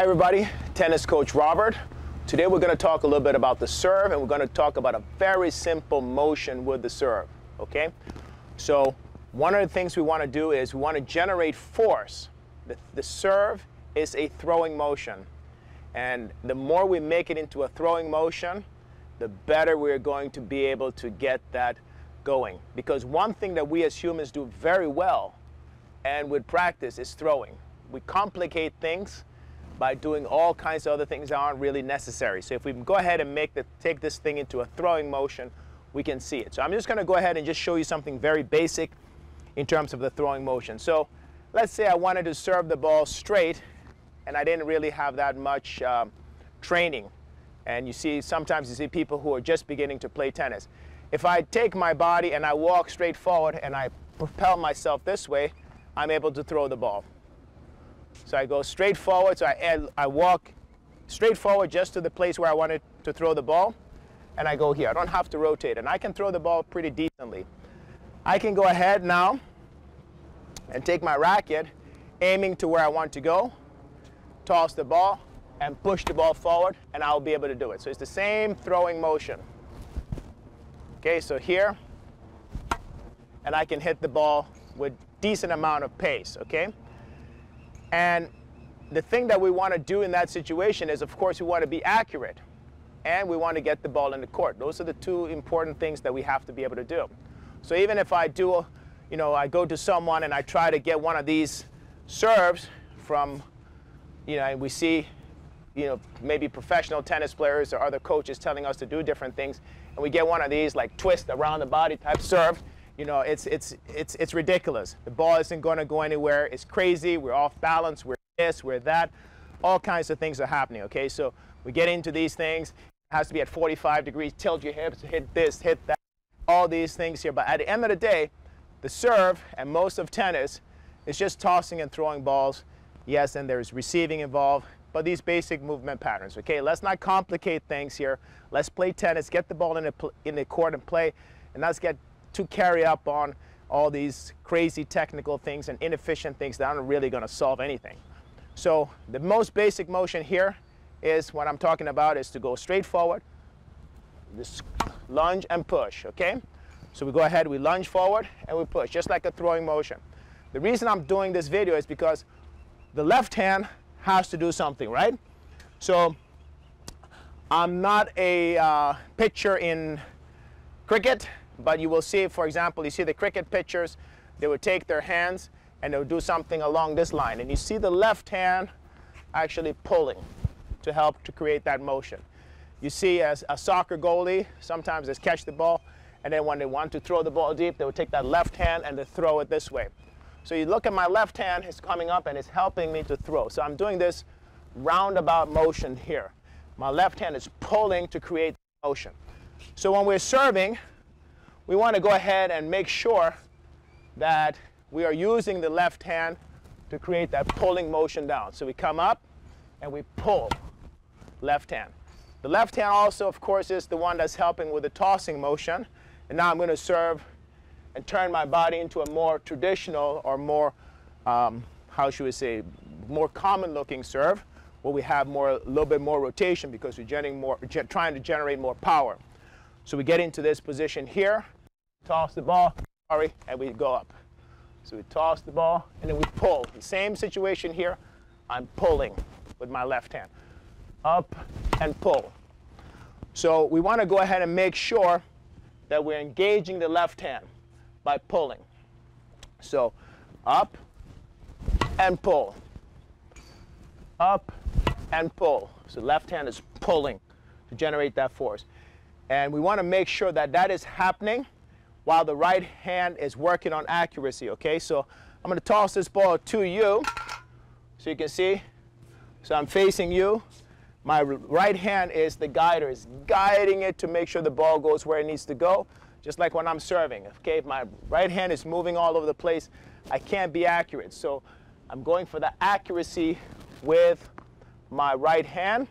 Hi everybody, tennis coach Robert. Today we're going to talk a little bit about the serve, and we're going to talk about a very simple motion with the serve, okay? So one of the things we want to do is we want to generate force. The serve is a throwing motion, and the more we make it into a throwing motion, the better we're going to be able to get that going. Because one thing that we as humans do very well and with practice is throwing. We complicate things by doing all kinds of other things that aren't really necessary. So if we go ahead and take this thing into a throwing motion, we can see it. So I'm just going to go ahead and just show you something very basic in terms of the throwing motion. So let's say I wanted to serve the ball straight and I didn't really have that much training. And you see, sometimes you see people who are just beginning to play tennis. If I take my body and I walk straight forward and I propel myself this way, I'm able to throw the ball. So I go straight forward, so I walk straight forward just to the place where I wanted to throw the ball, and I go here. I don't have to rotate, and I can throw the ball pretty decently. I can go ahead now and take my racket, aiming to where I want to go, toss the ball, and push the ball forward, and I'll be able to do it. So it's the same throwing motion. Okay, so here, and I can hit the ball with decent amount of pace, okay? And the thing that we want to do in that situation is, of course, we want to be accurate, and we want to get the ball in the court. Those are the two important things that we have to be able to do. So even if I do, I go to someone and I try to get one of these serves from, and we see, maybe professional tennis players or other coaches telling us to do different things, and we get one of these like twist around the body type serve, it's ridiculous. The ball isn't going to go anywhere. It's crazy. We're off balance. We're this, we're that. All kinds of things are happening, okay? So we get into these things. It has to be at 45 degrees. Tilt your hips, hit this, hit that. All these things here. But at the end of the day, the serve and most of tennis is just tossing and throwing balls. Yes, and there's receiving involved, but these basic movement patterns, okay? Let's not complicate things here. Let's play tennis, get the ball in the court and play, and let's get to carry up on all these crazy technical things and inefficient things that aren't really going to solve anything. So the most basic motion here is what I'm talking about, is to go straight forward, just lunge and push, okay? So we go ahead, we lunge forward and we push, just like a throwing motion. The reason I'm doing this video is because the left hand has to do something, right? So I'm not a pitcher in cricket, but you will see, for example, you see the cricket pitchers, they would take their hands and they would do something along this line. And you see the left hand actually pulling to help to create that motion. You see as a soccer goalie, sometimes they catch the ball, and then when they want to throw the ball deep, they would take that left hand and they throw it this way. So you look at my left hand, it's coming up and it's helping me to throw. So I'm doing this roundabout motion here. My left hand is pulling to create motion. So when we're serving, we want to go ahead and make sure that we are using the left hand to create that pulling motion down. So we come up and we pull, left hand. The left hand also, of course, is the one that's helping with the tossing motion. And now I'm going to serve and turn my body into a more traditional or more, how should we say, more common looking serve, where we have a little bit more rotation because we're trying to generate more power. So we get into this position here, toss the ball, and we go up. So we toss the ball, and then we pull. The same situation here, I'm pulling with my left hand. Up and pull. So we want to go ahead and make sure that we're engaging the left hand by pulling. So up and pull. Up and pull. So left hand is pulling to generate that force. And we want to make sure that that is happening while the right hand is working on accuracy, okay? So I'm going to toss this ball to you, so you can see. So I'm facing you. My right hand is the guider, is guiding it to make sure the ball goes where it needs to go, just like when I'm serving, okay? If my right hand is moving all over the place, I can't be accurate. So I'm going for the accuracy with my right hand,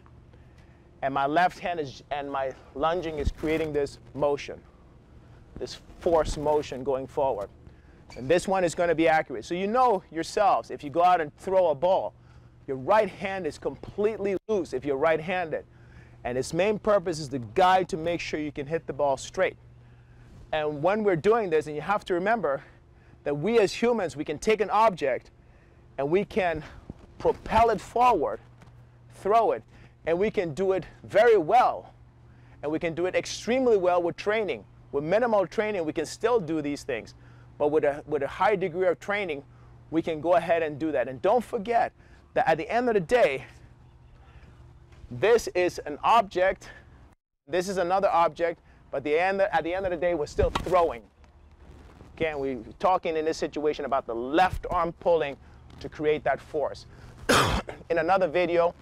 and my left hand and my lunging is creating this motion, this force motion going forward. And this one is going to be accurate. So you know yourselves, if you go out and throw a ball, your right hand is completely loose if you're right-handed. And its main purpose is to guide to make sure you can hit the ball straight. And when we're doing this, and you have to remember that we as humans, we can take an object and we can propel it forward, throw it, and we can do it very well. And we can do it extremely well with training. With minimal training, we can still do these things. But with a high degree of training, we can go ahead and do that. And don't forget that at the end of the day, this is an object, this is another object, but at the end of the day, we're still throwing. Okay, and we're talking in this situation about the left arm pulling to create that force. In another video,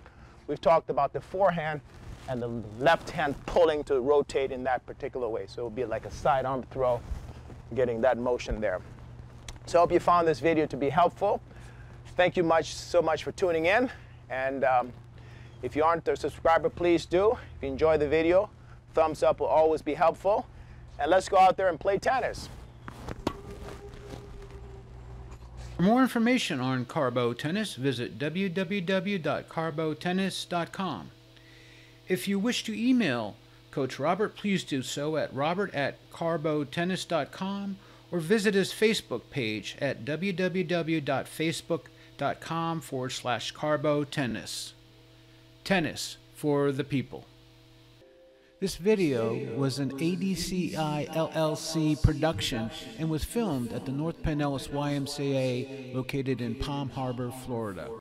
we've talked about the forehand and the left hand pulling to rotate in that particular way. So it'll be like a side arm throw, getting that motion there. So I hope you found this video to be helpful. Thank you so much for tuning in. And if you aren't a subscriber, please do. If you enjoy the video, thumbs up will always be helpful. And let's go out there and play tennis. For more information on Carlbo Tennis, visit www.carlbotennis.com. If you wish to email Coach Robert, please do so at robert@carlbotennis.com or visit his Facebook page at www.facebook.com/carlbotennis. Tennis for the people. This video was an ADCI LLC production and was filmed at the North Pinellas YMCA located in Palm Harbor, Florida.